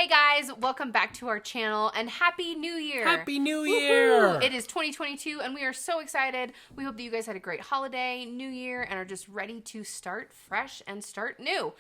Hey guys, welcome back to our channel and Happy New Year! Happy New Year! Woo-hoo! It is 2022 and we are so excited. We hope that you guys had a great holiday, New Year, and are just ready to start fresh and start new.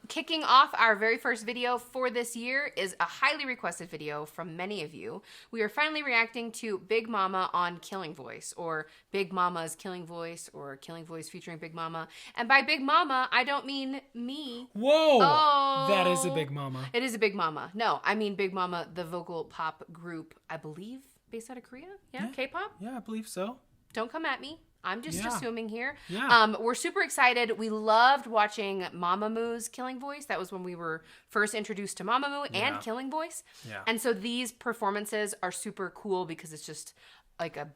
Kicking off our very first video for this year is a highly requested video from many of you. We are finally reacting to Bigmama on Killing Voice, or Bigmama's Killing Voice, or Killing Voice featuring Bigmama. And by Bigmama, I don't mean me. Whoa! Oh, that is a Bigmama. It is a Bigmama. No, I mean Bigmama, the vocal pop group, I believe, based out of Korea? Yeah. K-pop? Yeah, I believe so. Don't come at me. I'm just assuming here. Yeah. We're super excited. We loved watching Mamamoo's Killing Voice. That was when we were first introduced to Mamamoo and Killing Voice. Yeah. And so these performances are super cool because it's just like a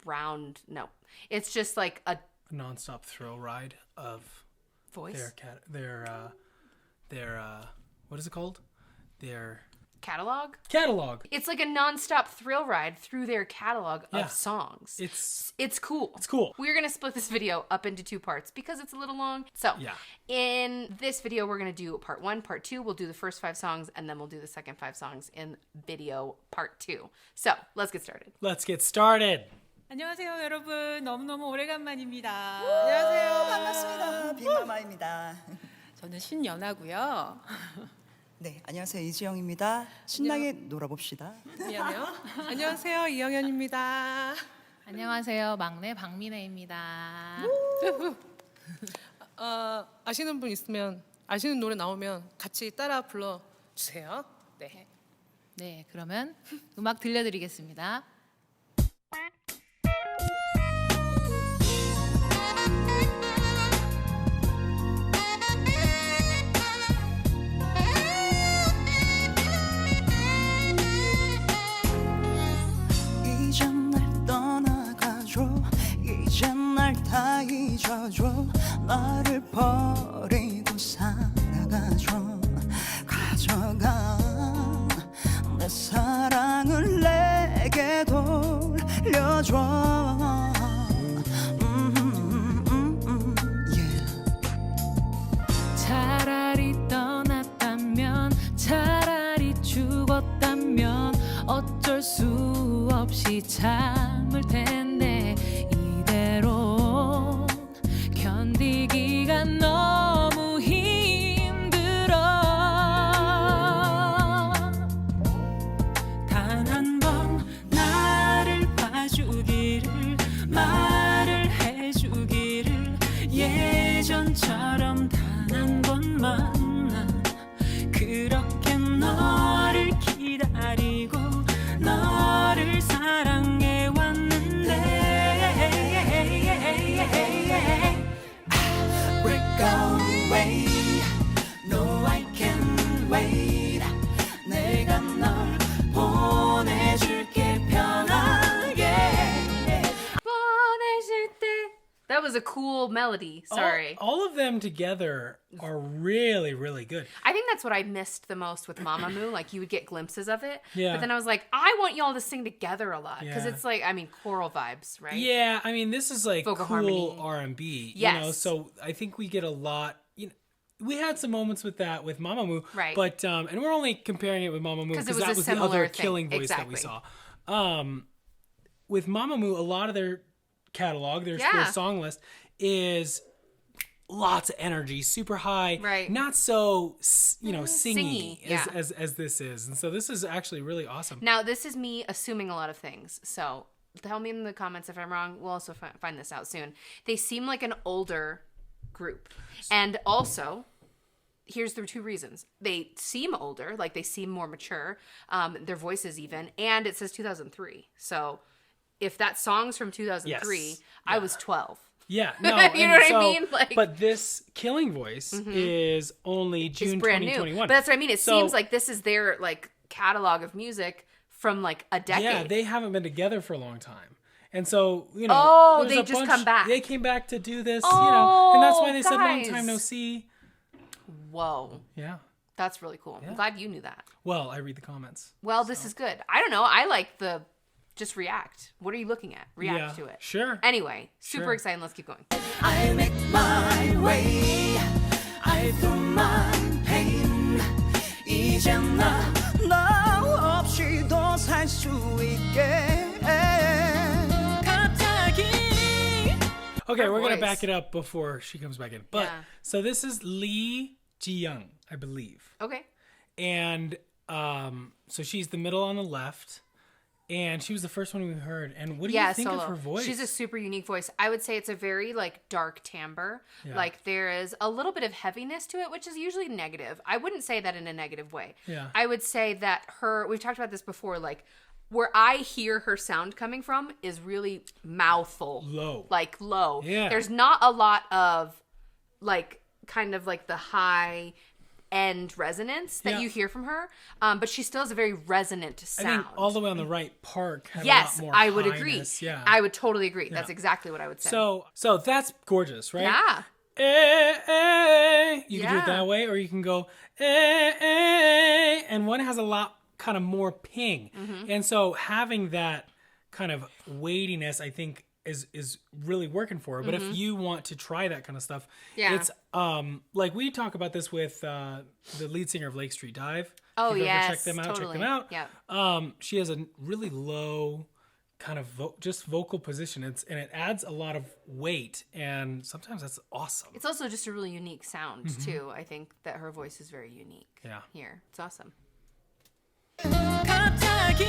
round, no. It's just like a nonstop thrill ride of voice. Their what is it called? Their catalog? Catalog. It's like a nonstop thrill ride through their catalog of songs. It's cool. It's cool. We're going to split this video up into two parts because it's a little long. So in this video, we're going to do part 1, part 2. We'll do the first 5 songs and then we'll do the second 5 songs in video part 2. So let's get started. Let's get started. 안녕하세요 여러분. 너무너무 오래간만입니다. 안녕하세요. 반갑습니다. 빅마마입니다. 저는 신연아고요. 네, 안녕하세요. 이지영입니다. 신나게 놀아봅시다. 미안해요. 안녕하세요. 이영현입니다. 안녕하세요. 막내 박민혜입니다. 아시는 분 있으면 아시는 노래 나오면 같이 따라 불러주세요. 네. 네, 그러면 음악 들려드리겠습니다. 이젠 날 다 잊어줘 나를 버리고 살아가줘 가져가 내 사랑을 내게 돌려줘 차라리 떠났다면 차라리 죽었다면 어쩔 수 없이 참을 텐데 이대로 견디기가 너무 힘들어 단 한 번 나를 봐주기를 말을 해주기를 예전처럼 단 한 번만 난 그렇게 너를 기다리고 너를 사랑해 왔는데 Break away No I can't wait 내가 널 보내줄게 편하게 보내줄 때. That was a cool melody. Sorry. All of them together are really, really good. I think that's what I missed the most with Mamamoo. Like, you would get glimpses of it. Yeah. But then I was like, I want y'all to sing together a lot. Because Yeah. it's like, I mean, choral vibes, right? Yeah, I mean, this is like Vocal cool harmony. R&B. Yes. You know, so I think we get a lot. We had some moments with that with Mamamoo, Right. But and we're only comparing it with Mamamoo because it was that a was the similar other thing. Killing Voice that we Exactly. saw. With Mamamoo, a lot of their catalog, their song list is lots of energy, super high, Right. not so singy yeah. as this is, and so this is actually really awesome. Now, this is me assuming a lot of things. So tell me in the comments if I'm wrong. We'll also find this out soon. They seem like an older group. And also, here's the 2 reasons. They seem older, like they seem more mature, their voices even, and it says 2003. So if that song's from 2003, Yes. I was 12. Yeah, no, You know what I mean? Like, but this Killing Voice is only June it's brand 2021. new. But that's what I mean. It So- seems like this is their like catalog of music from like a decade. Yeah, they haven't been together for a long time. And so, you know, Oh, there's they a just bunch- come back. They came back to do this, and that's why they said long guys. time no see. Whoa. Yeah. That's really cool. I'm glad you knew that. Well, I read the comments. Well, this is good. I don't know. I like the just react. What are you looking at? React Yeah, to it. sure. Anyway, super Sure. exciting. Let's keep going. I make my way I through my pain 이 이젠 나 없이도 살 수 있게 갑자기 Okay, we're gonna voice. back it up before she comes back in. But Yeah. so this is Lee Ji-young, I believe. Okay. And so she's the middle on the left. And she was the first one we heard. And what do you think solo. of her voice? She's a super unique voice. I would say it's a very like dark timbre. Yeah. Like there is a little bit of heaviness to it, which is usually negative. I wouldn't say that in a negative way. Yeah. I would say that we've talked about this before, like where I hear her sound coming from is really mouthful. Low. Like low. Yeah. There's not a lot of like kind of like the high end resonance that Yeah. you hear from her. But she still has a very resonant I sound. think all the way on the right part had Yes, a lot more I would agree. highness. Yeah. I would totally agree. That's exactly what I would say. So that's gorgeous, right? yeah. You can do it Yeah. that way, or you can go and one has a lot kind of more ping. Mm-hmm. And so having that kind of weightiness, I think is really working for her. But if you want to try that kind of stuff, Mm-hmm. Yeah. it's like we talk about this with the lead singer of Lake Street Dive. Oh, If you've ever yes, checked them out, totally. check them out. Yeah. She has a really low kind of just vocal position. And it adds a lot of weight, and sometimes that's awesome. It's also just a really unique sound, Mm-hmm. too. I think that her voice is very unique. Yeah. Here. It's awesome. 갑자기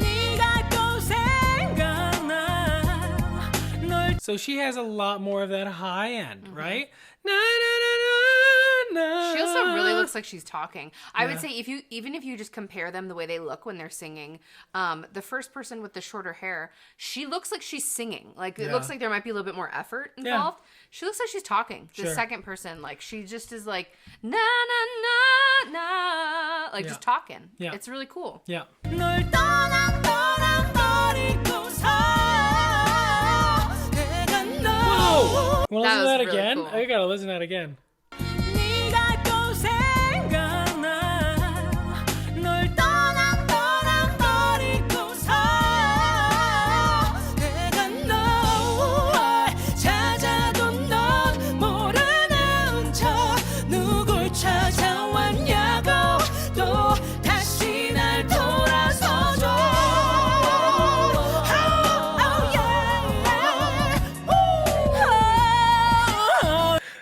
네가 또 생각나 널 So she has a lot more of that high end, right? Na, na, na, na, She na. also really looks like she's talking. I would Yeah. say even if you just compare them the way they look when they're singing, the first person with the shorter hair, she looks like she's singing. Like it Yeah. looks like there might be a little bit more effort involved. She looks like she's talking. The Sure. second person, like she just is like na na na na, like Yeah. just talking. Yeah. It's really cool. Yeah. 널 떠나버리고서 내가 너 Want to That listen to was that really again? cool. I gotta listen to that again. 네가 또 생각나 널 떠나버리고서 내가 널 찾아도 넌 모르는 척 누굴 찾아왔냐고 또 다시 날 돌아서줘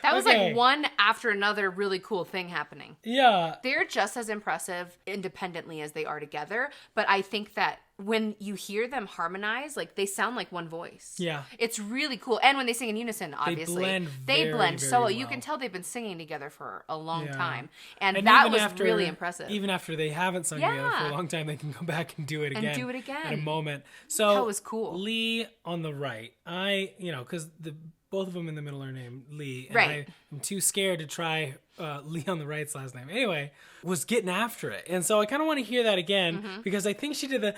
That was Okay. like one after another really cool thing happening. Yeah. They're just as impressive independently as they are together, but I think that when you hear them harmonize, like they sound like one voice. Yeah. It's really cool. And when they sing in unison, obviously. blend They very, blend very so well. well. You can tell they've been singing together for a long Yeah. time. And And that even was after- really impressive. Even after they haven't sung together for Yeah. a long time, they can come back and do it And again. do it again. In a moment. So That was cool. Lee on the right. Because both of them in the middle are named Lee. And Right. I'm too scared to try Lee on the right's last name. Anyway, was getting after it. And so I kind of want to hear that again because I think she did the...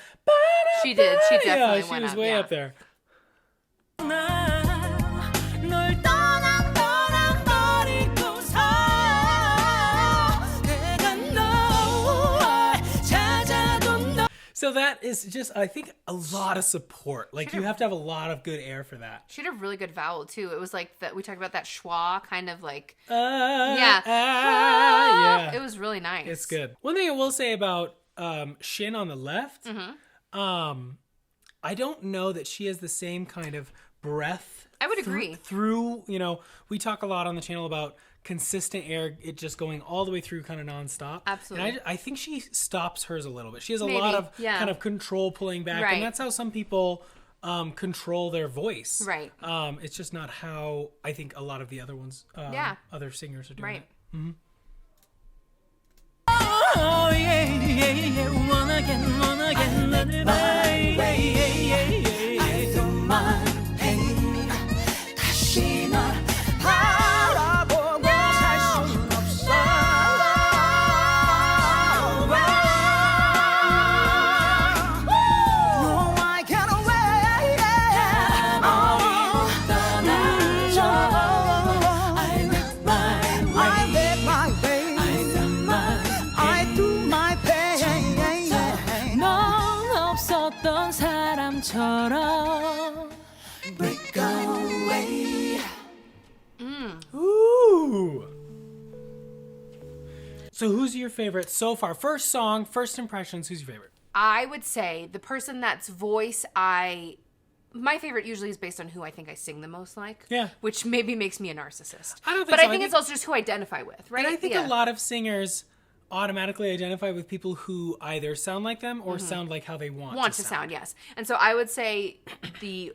She did. She definitely she went was up, way yeah. up there. 널 떠나버리고서 내가 널 찾아도 너 So that is just, I think, a lot of support. Like, you have to have a lot of good air for that. She had a really good vowel, too. It was like that. We talked about that schwa kind of like, Yeah. yeah. It was really nice. It's good. One thing I will say about Shin on the left, I don't know that she has the same kind of breath. I would agree. Through, we talk a lot on the channel about consistent air, it just going all the way through kind of nonstop. Absolutely. And I think she stops hers a little bit. She has a Maybe, lot of yeah. kind of control pulling back. Right. And that's how some people control their voice. Right. It's just not how I think a lot of the other ones, Yeah. other singers are doing Right. it. Oh yeah, yeah, yeah. Wanna again, wanna I don't mind pain 다시 널 바라보고 살 순 없어 No, I can't wait 떠나줘 I make my way I do my thing 넌 없었던 사람처럼 Break away Ooh. So who's your favorite so far? First song, first impressions, who's your favorite? I would say the person that's voice my favorite usually is based on who I think I sing the most like. Yeah. Which maybe makes me a narcissist. I don't think but so. I think it's also just who I identify with, right? And I think a lot of singers automatically identify with people who either sound like them or sound like how they want to sound. Yes. And so I would say the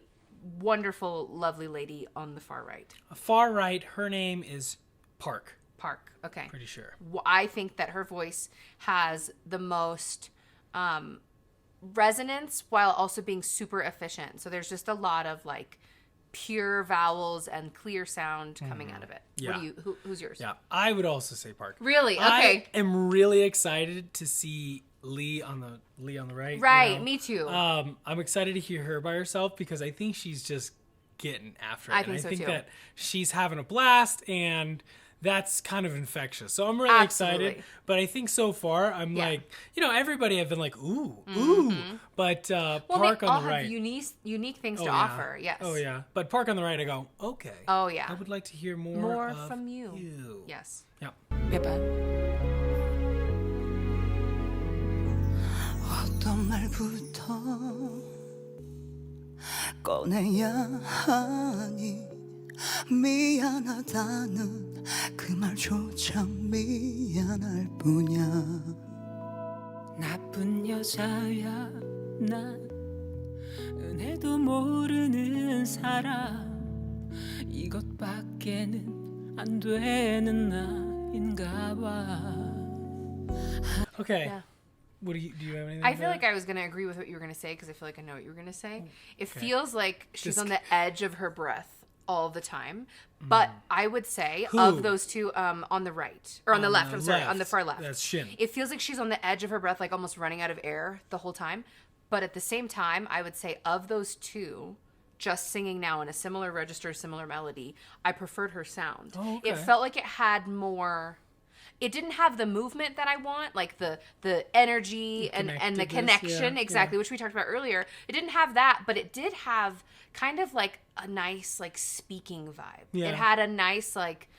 wonderful, lovely lady on the far right. Far right, her name is Park. Park. Okay. Pretty sure. I think that her voice has the most resonance while also being super efficient. So there's just a lot of like pure vowels and clear sound coming out of it. Yeah. Who's yours? Yeah, I would also say Park. Really? Okay. I am really excited to see Lee on the right. Right, you know? me too. I'm excited to hear her by herself because I think she's just getting after it. I think so, I think too. that she's having a blast and that's kind of infectious. So I'm really excited. But I think so far I'm like, everybody have been like, ooh. But Park on the right. Have unique things to offer. Yes. Oh yeah. But Park on the right, I go, okay. Oh yeah. I would like to hear more of from you. Yes. Yeah. 어떤 말부터 꺼내야 하니 미안하다는 그 말조차 미안할 뿐이야 나쁜 여자야 난 은혜도 모르는 사람 이것밖에는 안 되는 나인가 봐. Okay. Yeah. What do you have anything? I feel like I was going to agree with what you were going to say because I feel like I know what you were going to say. It feels like she's on the edge of her breath all the time. But I would say of those two on the right or on the left, on the far left. That's Shin. It feels like she's on the edge of her breath, like almost running out of air the whole time. But at the same time, I would say of those two, just singing now in a similar register, similar melody, I preferred her sound. Oh, okay. It felt like it had more. It didn't have the movement that I want, like the energy and the connection, exactly, which we talked about earlier. It didn't have that, but it did have kind of like a nice like speaking vibe. Yeah. It had a nice like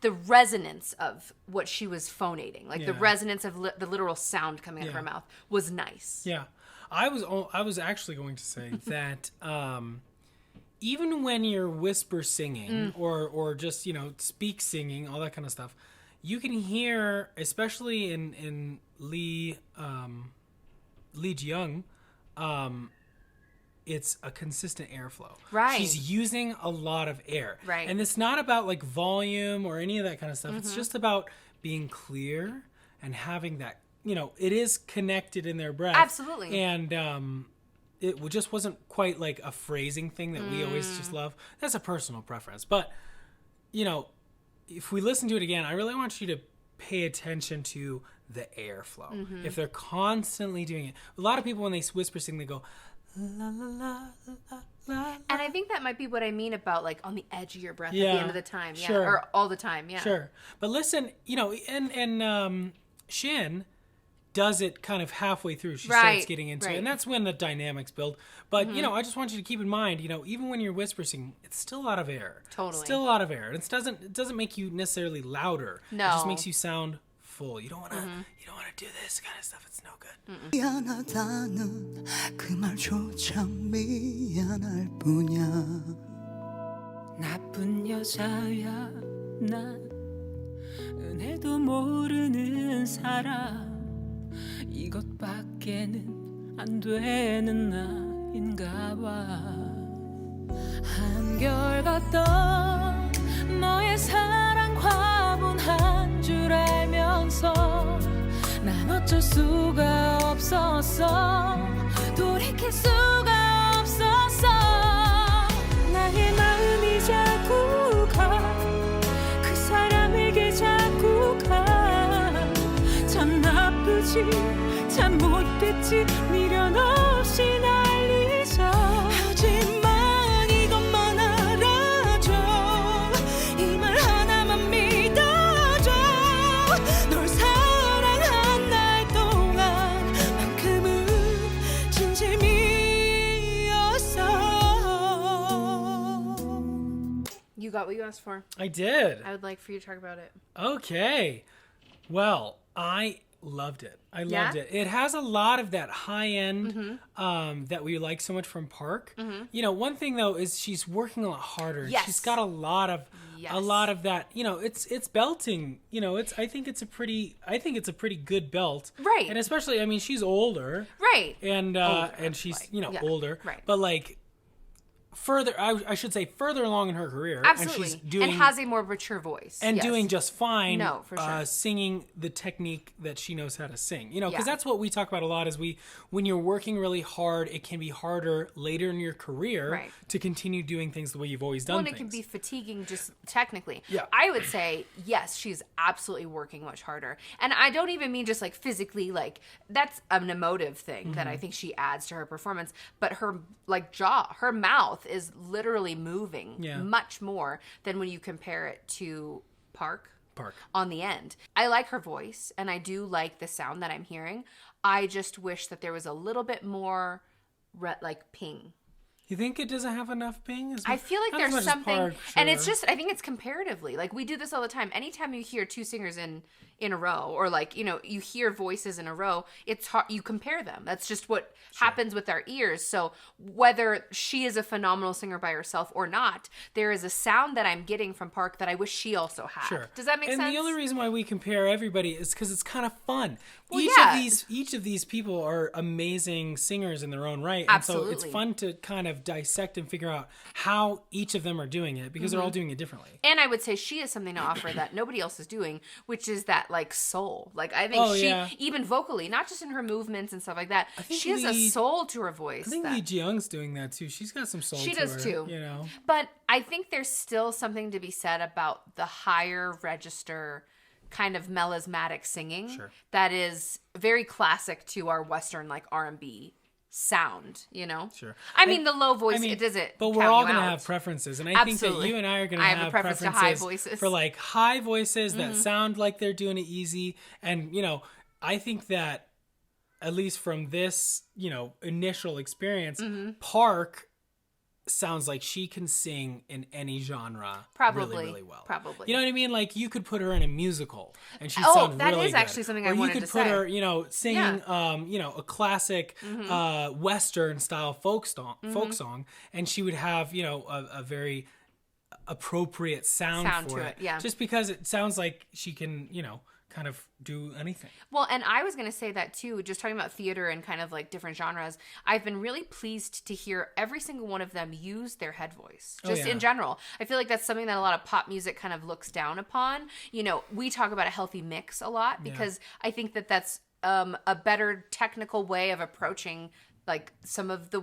the resonance of what she was phonating, like the resonance of the literal sound coming out of her mouth was nice. Yeah, I was actually going to say that even when you're whisper singing or just speak singing, all that kind of stuff. You can hear, especially in Lee Ji-young, it's a consistent airflow. Right. She's using a lot of air. Right. And it's not about like volume or any of that kind of stuff. It's just about being clear and having that, it is connected in their breath. Absolutely. And it just wasn't quite like a phrasing thing that we always just love. That's a personal preference. But, if we listen to it again, I really want you to pay attention to the airflow. If they're constantly doing it. A lot of people, when they whisper sing, they go, la, la, la, la, la. And I think that might be what I mean about like on the edge of your breath at Yeah, the end of the time. Yeah. sure. Or all the time. Yeah. Sure. But listen, and Shin does it kind of halfway through. She starts getting into it. And that's when the dynamics build. But, I just want you to keep in mind, even when you're whispering, it's still a lot of air. Totally. Still a lot of air. And it doesn't make you necessarily louder. No. It just makes you sound full. You don't want to do this kind of stuff. It's no good. 미안하다는 그 말조차 미안할 뿐이야 나쁜 여자야 난 은혜도 모르는 사람 이것밖에는 안 되는 나인가 봐 한결같던 너의 사랑 과분한 줄 알면서 난 어쩔 수가 없었어 돌이킬 수가 없었어 나의 마음이 자꾸 가그 사람에게 자꾸 가참 나쁘지 참 못됐지 미련 없이 날 잊어 하지만 이것만 알아줘 이 말 하나만 믿어줘 널 사랑한 날 동안만큼은 진심이었어 You got what you asked for. I did. I would like for you to talk about it. Okay. Well, I loved it. I loved Yeah? it. It has a lot of that high end that we like so much from Park. You know, one thing though is she's working a lot harder. Yes. She's got a lot of that. You know, it's belting. You know, I think it's a pretty good belt. Right. And especially, I mean, she's older. Right. And Older, and she's like, you know yeah, older. right. But like. I should say further along in her career. Absolutely. And she's doing, and has a more mature voice. and Yes. doing just fine. No, for sure. Singing the technique that she knows how to sing. You know, because Yeah. that's what we talk about a lot. Is when you're working really hard, it can be harder later in your career Right. to continue doing things the way you've always done Well, and things. it can be fatiguing just technically. Yeah. I would say, yes, she's absolutely working much harder. And I don't even mean just like physically, like that's an emotive thing that I think she adds to her performance. But her like jaw, her mouth is literally moving much more than when you compare it to Park on the end. I like her voice and I do like the sound that I'm hearing. I just wish that there was a little bit more like ping. You think it doesn't have enough ping? I feel like Not as there's much as something, Park, and it's sure. just, I think it's comparatively. Like, we do this all the time. Anytime you hear two singers in a row, or like, you know, you hear voices in a row, it's hard, you compare them. That's just what happens with our ears. So whether she is a phenomenal singer by herself or not, there is a sound that I'm getting from Park that I wish she also had. Sure. Does that make sense? And the only reason why we compare everybody is because it's kind of fun. Well, Each of these people are amazing singers in their own right. And so it's Absolutely. fun to kind of dissect and figure out how each of them are doing it because they're all doing it differently. And I would say she has something to offer that nobody else is doing, which is that like soul. Like I think even vocally, not just in her movements and stuff like that, think she has a soul to her voice. I think Lee Ji-young's doing that too. She's got some soul She to does her, too. you know. But I think there's still something to be said about the higher register kind of melismatic singing that is very classic to our Western like R&B sound, you know? Sure. I mean, the low voice, it doesn't But we're count all you going to out. have preferences. And I think that Absolutely. you and I are going to I have have a preference to preferences high voices. for like high voices that sound like they're doing it easy. And, you know, I think that at least from this, you know, initial experience, Park sounds like she can sing in any genre Probably. really, really well. Probably. You know what I mean? Like you could put her in a musical and she'd Oh, sound that really is good. actually something I Or wanted you to could put say. her, you know, singing Yeah. you know, a classic Western style folk song, and she would have, you know, a very appropriate sound for to it, yeah. Just because it sounds like she can, you know, kind of do anything. Well, and I was going to say that too, just talking about theater and kind of like different genres. I've been really pleased to hear every single one of them use their head voice, just in general. I feel like that's something that a lot of pop music kind of looks down upon. You know, we talk about a healthy mix a lot because I think that that's a better technical way of approaching like some of the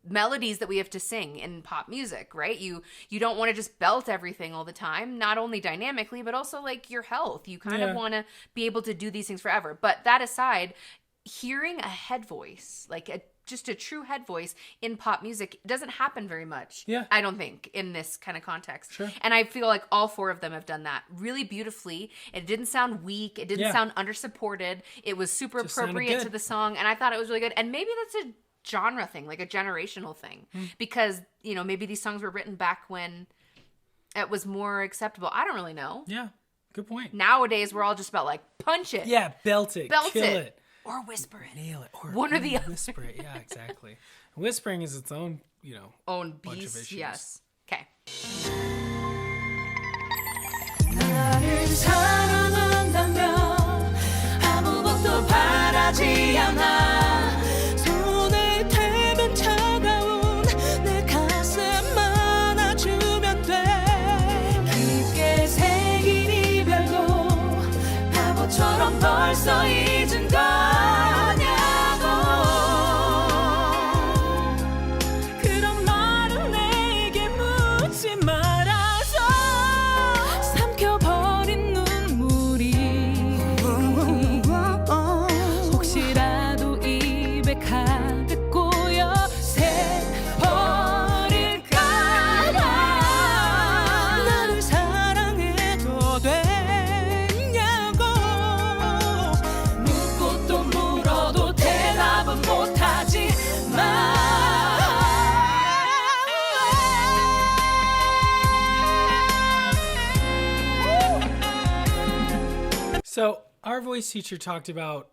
melodies that we have to sing in pop music, right? You don't want to just belt everything all the time, not only dynamically, but also like your health. You kind of want to be able to do these things forever. But that aside, hearing a head voice, like just a true head voice in pop music doesn't happen very much. Yeah. I don't think in this kind of context. Sure. And I feel like all four of them have done that really beautifully. It didn't sound weak. It didn't sound undersupported. It was super Just sounded appropriate to good. the song. And I thought it was really good. And maybe that's a genre thing, like a generational thing, because, you know, maybe these songs were written back when it was more acceptable. I don't really know. Yeah, good point. Nowadays, we're all just about like punch it. Yeah, belt it, Belt kill it. it. Or whisper it. Nail it. Or One or the other. whisper it. Yeah, exactly. Whispering is its own, you know, Own bunch of beast. issues. Yes. Okay. 나를 사랑한다면 아무것도 바라지 않아 손을 대면 차가운 내 가슴 안아주면 돼 깊게 새긴 이별도 바보처럼 벌써 잊은 거냐고 그런 말은 내게 묻지 말아줘 삼켜버린 눈물이 혹시라도 입에 가득 고여 새버릴까봐 나를 사랑해도 되냐고 묻고 또 물어도 대답은 못하지만 So our voice teacher talked about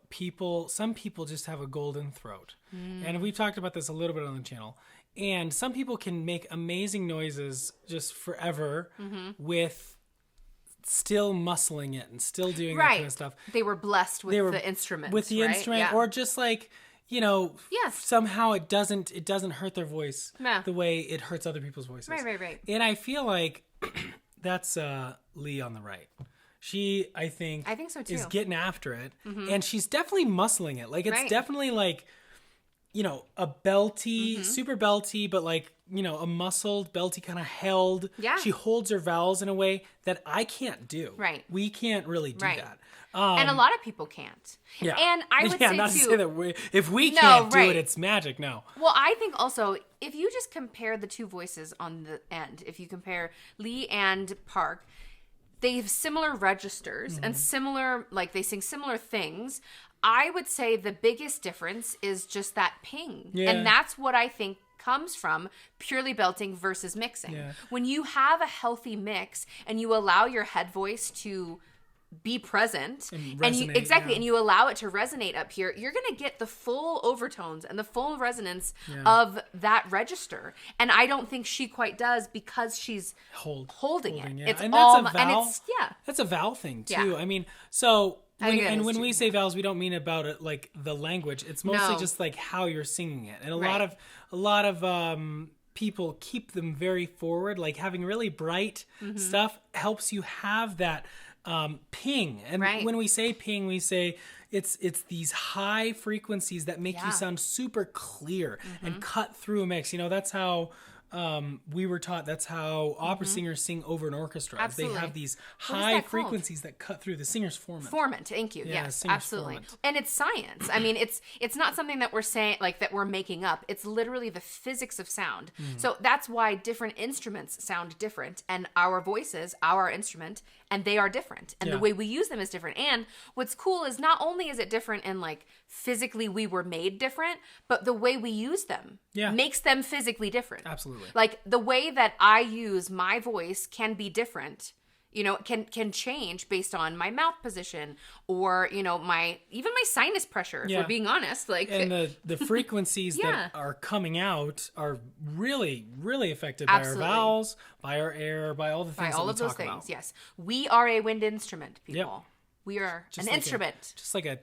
some people just have a golden throat. And we've talked about this a little bit on the channel. And some people can make amazing noises just forever with still muscling it and still doing that kind of stuff. They were blessed with the instrument. With the instrument, or just like, somehow it doesn't hurt their voice the way it hurts other people's voices. Right. And I feel like that's Lee on the right. She, I think so too. Is getting after it. And she's definitely muscling it. Like, it's definitely like, a belty, super belty, but like, a muscled belty kind of held. Yeah. She holds her vowels in a way that I can't do. Right. We can't really do that. And a lot of people can't. Yeah. And I would say, not too, to say that if we can't do it, it's magic. No. Well, I think also, if you just compare the two voices on the end, if you compare Lee and Park, they have similar registers and similar, like, they sing similar things. I would say the biggest difference is just that ping. Yeah. And that's what I think comes from purely belting versus mixing. Yeah. When you have a healthy mix and you allow your head voice to be present and resonate, and you allow it to resonate up here, you're going to get the full overtones and the full resonance of that register. And I don't think she quite does, because she's holding it. Yeah. It's and all, that's a vowel, and it's, that's a vowel thing too. I mean, so when we say vowels, we don't mean about it like the language. It's mostly just like how you're singing it. And a lot of people keep them very forward, like having really bright stuff helps you have that ping. And when we say ping, we say it's these high frequencies that make you sound super clear and cut through a mix. That's how we were taught. That's how opera singers sing over an orchestra. Absolutely. They have these high frequencies that cut through the singer's formant. Formant, thank you. Yes, absolutely. Formant. And it's science. I mean, it's not something that we're saying, like, that we're making up. It's literally the physics of sound. So that's why different instruments sound different, and our voices, our instrument, and they are different. And the way we use them is different. And what's cool is not only is it different in, like, physically we were made different, but the way we use them makes them physically different. Absolutely. Like, the way that I use my voice can be different, can change based on my mouth position or, my sinus pressure, if we're being honest. Like, and the frequencies that are coming out are really, really affected by our vowels, by our air, by all the things that we talk about. Yes. We are a wind instrument, people. Yep. We are an instrument. Just like a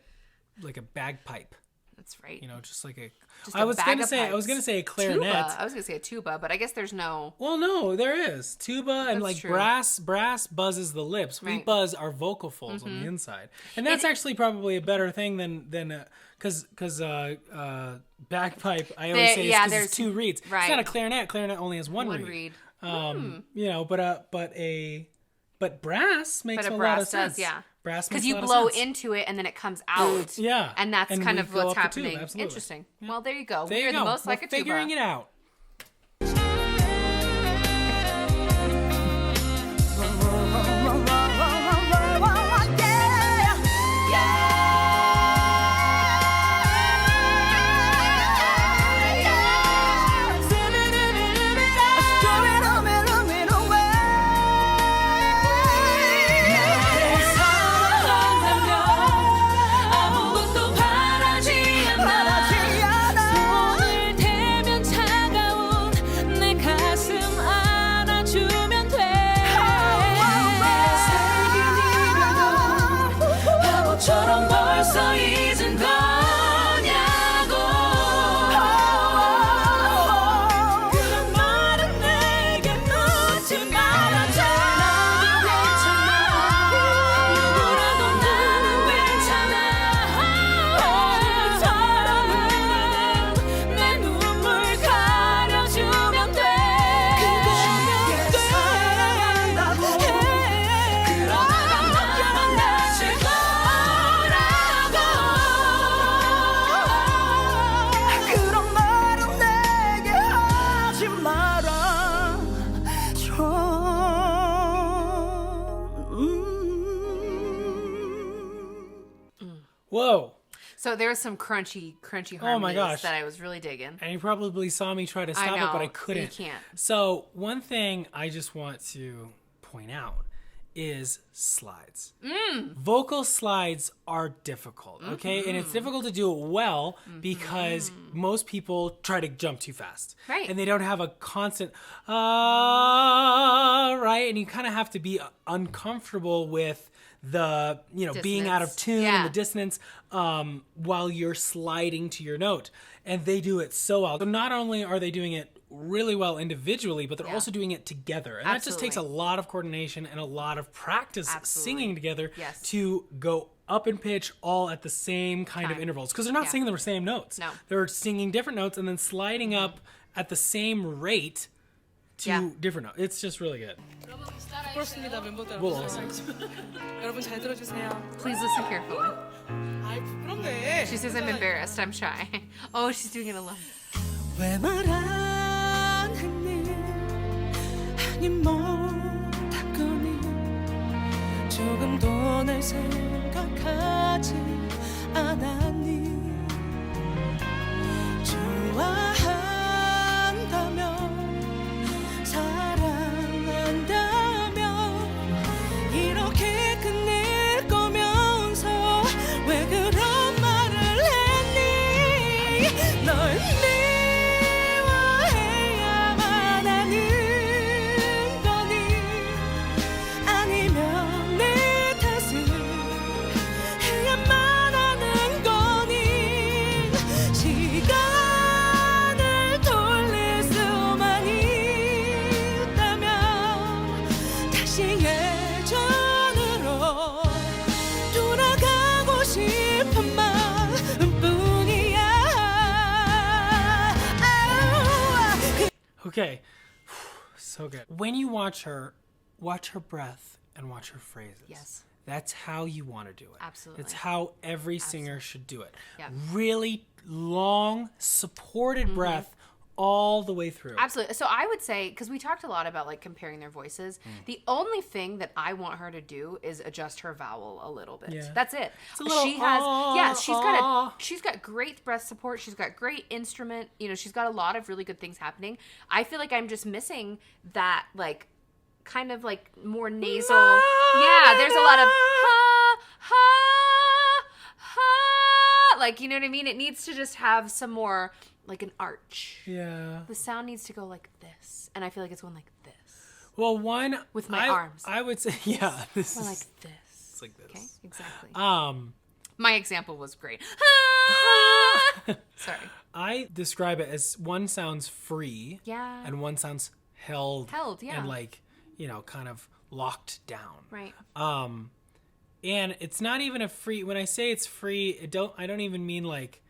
bagpipe. That's right. Just like a. I was gonna say a clarinet. Tuba. I was gonna say a tuba, but I guess there's no. Well, no, there is tuba and like true. Brass buzzes the lips. Right. We buzz our vocal folds on the inside, and that's actually probably a better thing than because bagpipe. I always say there's two reeds. Right. It's not a clarinet. Clarinet only has one reed. But brass makes a lot of sense. Because you blow into it and then it comes out. And that's kind of what's happening. Interesting. Yeah. Well, there you go. We're the most like a tuba. Figuring it out. Whoa. So there was some crunchy harmonies oh my gosh. that I was really digging. And you probably saw me try to stop it, but I couldn't. You can't. So one thing I just want to point out is slides. Vocal slides are difficult, okay? And it's difficult to do it well because most people try to jump too fast. Right. And they don't have a constant, right? And you kind of have to be uncomfortable with the, being out of Dissonance. tune Yeah. and the dissonance while you're sliding to your note. And they do it so well. So not only are they doing it really well individually, but they're also doing it together. And that just takes a lot of coordination and a lot of practice singing together Yes. to go up in pitch all at the same kind of intervals. Because they're not singing the same notes. No. They're singing different notes and then sliding up at the same rate to different notes. It's just really good. 부끄럽습니다 멤버들. We'll also. 여러분 잘 들어주세요. Please listen carefully. 아이 부끄럽네. She says I'm embarrassed. I'm shy. Oh, she's doing it alone. 왜 말 안 했니 아니 못했거니 조금도 날 생각하지 않았니 좋아한다면 사랑한다면 이렇게 끝낼 거면서 왜 그런 말을 했니 널 미워해야만 하는 거니 아니면 내 탓을 해야만 하는 거니 시간을 돌릴 수만 있다면 다시 예전으로 돌아가고 싶은 마음뿐이야. Okay. So good. When you watch her breath and watch her phrases. Yes. That's how you want to do it. Absolutely. It's how every singer should do it. Yep. Really long, supported breath all the way through. Absolutely. So I would say, because we talked a lot about like comparing their voices, the only thing that I want her to do is adjust her vowel a little bit. Yeah. That's it. It's a little, she has, she's got great breath support. She's got great instrument. She's got a lot of really good things happening. I feel like I'm just missing that like kind of like more nasal. Yeah, there's a lot of ha ha ha. Like, you know what I mean? It needs to just have some more like an arch. Yeah. The sound needs to go like this, and I feel like it's going like this. Well, one With my arms. I would say, yeah, this Or is like this. it's like this. Okay, exactly. Um, My example was great. Sorry. I describe it as one sounds free, Yeah. and one sounds held, yeah. and like kind of locked down. Right. And it's not even a free. When I say it's free, I don't even mean like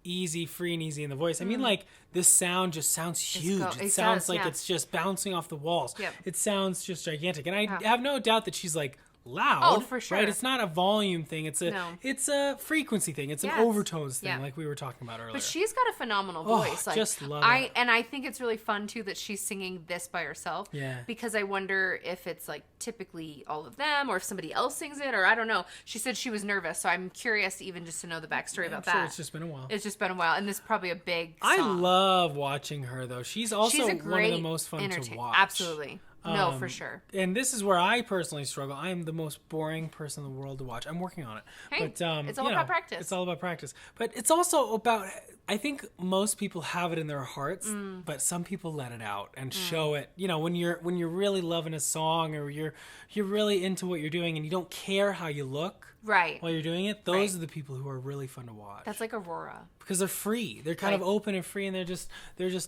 easy, free and easy in the voice. I mean like this sound just sounds huge. It sounds does, like yeah. it's just bouncing off the walls. Yep. It sounds just gigantic, and I have no doubt that she's like loud. Oh, for sure. Right? It's not a volume thing. It's a No. it's a frequency thing. It's Yes. an overtones thing, Yeah. like we were talking about earlier. But she's got a phenomenal voice. Like, just love it. And I think it's really fun too that she's singing this by herself. Yeah. Because I wonder if it's like typically all of them, or if somebody else sings it, or I don't know. She said she was nervous, so I'm curious even just to know the backstory about I'm sure that. it's just been a while. It's just been a while, and this is probably a big I song. love watching her though. She's also She's a one of great the most fun to watch. Absolutely. No, for sure. And this is where I personally struggle. I am the most boring person in the world to watch. I'm working on it. Hey, but it's all about practice. It's all about practice. But it's also about, I think most people have it in their hearts, but some people let it out and show it. When you're really loving a song, or you're really into what you're doing and you don't care how you look Right. while you're doing it, those are the people who are really fun to watch. That's like Aurora. Because they're free. They're kind of open and free, and they're just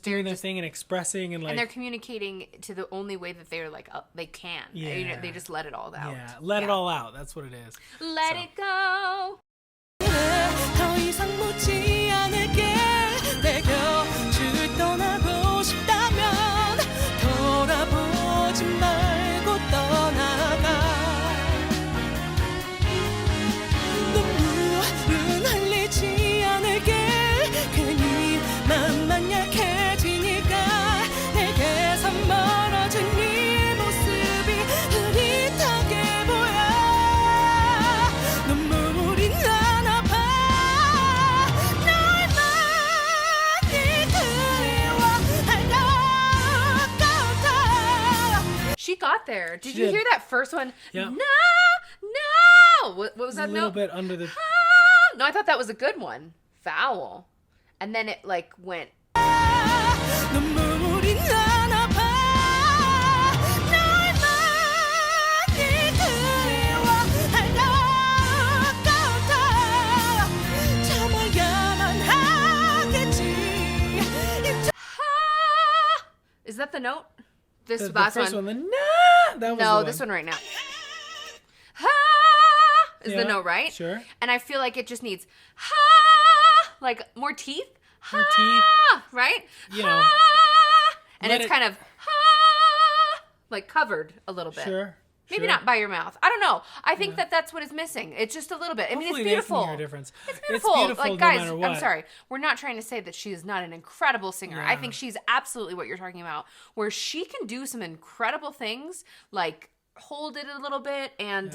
doing their thing and expressing and like. And they're communicating to the only way that they're like they can. Yeah. They just let it all out. Yeah, let it all out. That's what it is. Let it go. 더 이상 묻지 않을게 내 곁을 떠나고 싶다면 돌아보지 말고 떠나가 눈물은 흘리지 않을게 괜히 맘만 약해지니까 내게서 멀어진 네 모습이 흐릿하게 보여 눈물이 나 there. Did She you did. hear that first one? Yeah. No. What was that A little note? bit under the. No, I thought that was a good one. Vowel. And then it like went. 눈물이 나나 봐 널 많이 그리워할 것 같아 참아야만 하겠지 Is that the note? This The last first one. one. The nah. That was No, the this one right now. Is Yeah, the note right? sure. And I feel like it just needs like more teeth. More teeth. Right? You know. And let it's it- kind of like covered a little bit. Sure. Maybe sure. not by your mouth. I don't know. I think that that's what is missing. It's just a little bit. I mean, it's Hopefully beautiful. They can hear a difference. It's beautiful. Like, no guys, matter what. I'm sorry. We're not trying to say that she is not an incredible singer. I Yeah. think she's absolutely what you're talking about, where she can do some incredible things, like hold it a little bit and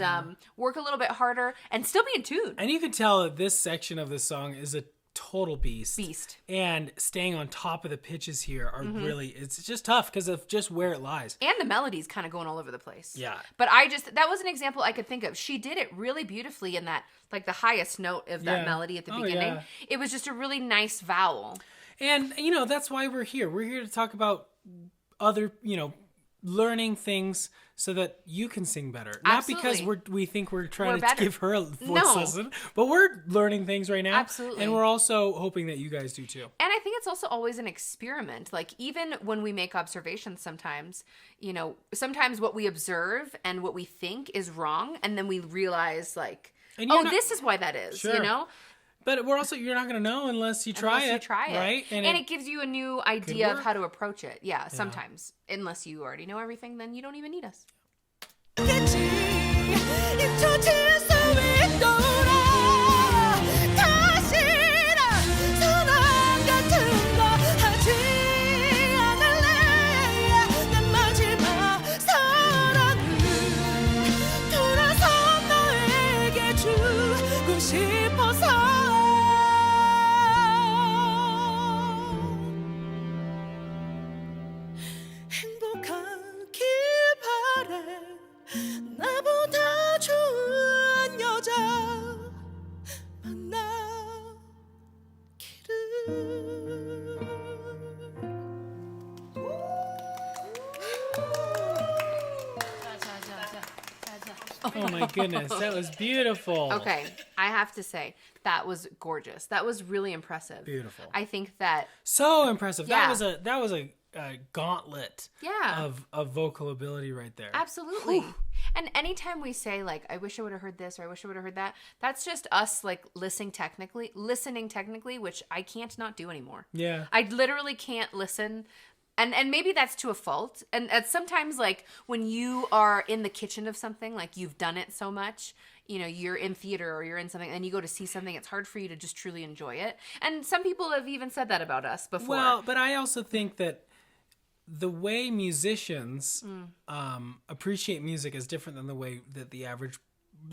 work a little bit harder and still be in tune. And you can tell that this section of the song is a total beast. And staying on top of the pitches here are really, it's just tough because of just where it lies. And the melody's kind of going all over the place. Yeah. But that was an example I could think of. She did it really beautifully in that, like the highest note of that Yeah. melody at the Oh, beginning. yeah. It was just a really nice vowel. And, you know, that's why we're here. We're here to talk about other, learning things so that you can sing better. Not because Absolutely. we think we're trying We're to better. give her a voice No. lesson, but we're learning things right now. Absolutely. And we're also hoping that you guys do too. And I think it's also always an experiment. Like, even when we make observations sometimes, sometimes what we observe and what we think is wrong. And then we realize, like, And you're not- this is why that is, Sure. But you're not going to know unless you try Unless it. you try it. Right? And it gives you a new idea of work. how to approach it. Yeah, sometimes. Unless you already know everything, then you don't even need us. 잊혀질 수 있도록 다시는 사랑 같은 거 하지 않을래 내 마지막 사랑을 돌아서 너에게 주고 싶어서 행복하길 바래 나보다 좋은 여자 Oh my goodness, that was beautiful. Okay, I have to say, that was gorgeous. That was really impressive. Beautiful. I think that So impressive. Yeah. That was a gauntlet Yeah. of vocal ability right there. absolutely. And anytime we say, like, I wish I would have heard this or I wish I would have heard that, that's just us, like, listening technically, which I can't not do anymore. Yeah. I literally can't listen. And maybe that's to a fault. And sometimes, like, when you are in the kitchen of something, like, you've done it so much, you're in theater or you're in something and you go to see something, it's hard for you to just truly enjoy it. And some people have even said that about us before. Well, but I also think that the way musicians appreciate music is different than the way that the average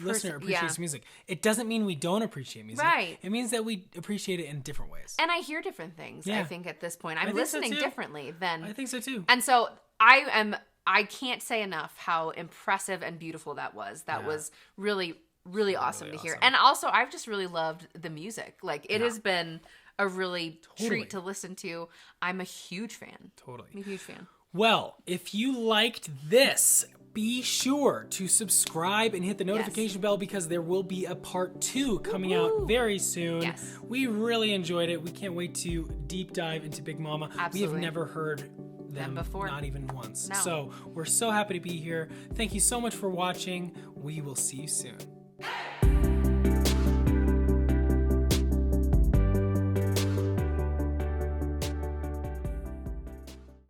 listener appreciates music. It doesn't mean we don't appreciate music. Right. It means that we appreciate it in different ways. And I hear different things, Yeah. I think, at this point. I'm think so, listening too. differently than... I think so too. And so I can't say enough how impressive and beautiful that was. That was really, really awesome to hear. awesome. And also, I've just really loved the music. Like, it has been a really treat to listen to. I'm a huge fan. Totally. I'm a huge fan. Well, if you liked this, be sure to subscribe and hit the notification bell because there will be a part 2 coming out very soon. Yes. We really enjoyed it. We can't wait to deep dive into Bigmama. We Absolutely. have never heard them before. not even once. No. So we're so happy to be here. Thank you so much for watching. We will see you soon.